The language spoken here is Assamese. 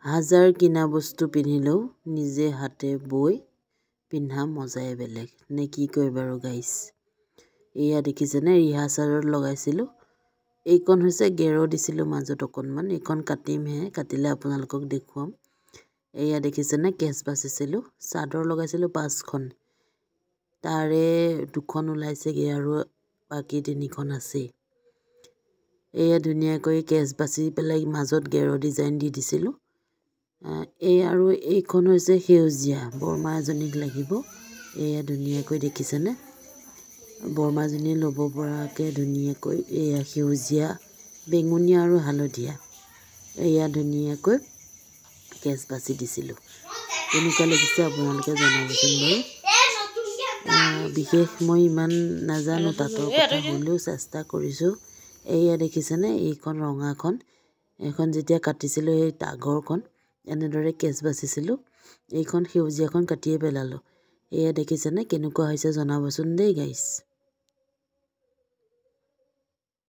হাজাৰ কিনা বস্তু পিন্ধিলেও নিজে হাতে বৈ পিন্ধা মজাই বেলেগ নে কি কয় বাৰু গাইছ। এয়া দেখিছেনে ৰিহা চাদৰ লগাইছিলোঁ। এইখন হৈছে গেৰ দিছিলোঁ মাজত অকণমান, এইখন কাটিমহে, কাটিলে আপোনালোকক দেখুৱাম। এয়া দেখিছেনে কেঁচ বাচিছিলোঁ, চাদৰ লগাইছিলোঁ 5খন, তাৰে 2খন ওলাইছেগৈ আৰু বাকী 3খন আছেই। এয়া ধুনীয়াকৈ কেঁচ বাচি পেলাই মাজত গেৰ ডিজাইন দি দিছিলোঁ। এই আৰু এইখন হৈছে সেউজীয়া, বৰমা এজনীক লাগিব। এয়া ধুনীয়াকৈ দেখিছেনে, বৰমাজনীয়ে ল'ব পৰাকৈ ধুনীয়াকৈ এয়া সেউজীয়া, বেঙুনীয়া আৰু হালধীয়া, এয়া ধুনীয়াকৈ কেঁচ বাচি দিছিলোঁ। কেনেকুৱা লাগিছে আপোনালোকে জনাবচোন বাৰু। বিশেষ মই ইমান নাজানো তাঁতৰ কথা, হ'লেও চেষ্টা কৰিছোঁ। এয়া দেখিছেনে এইখন ৰঙাখন, এইখন যেতিয়া কাটিছিলোঁ সেই আগৰখন এনেদৰে কেঁচ বাচিছিলোঁ, এইখন সেউজীয়াখন কাটিয়ে পেলালোঁ। এয়া দেখিছেনে কেনেকুৱা হৈছে জনাবচোন দেই গাইছ।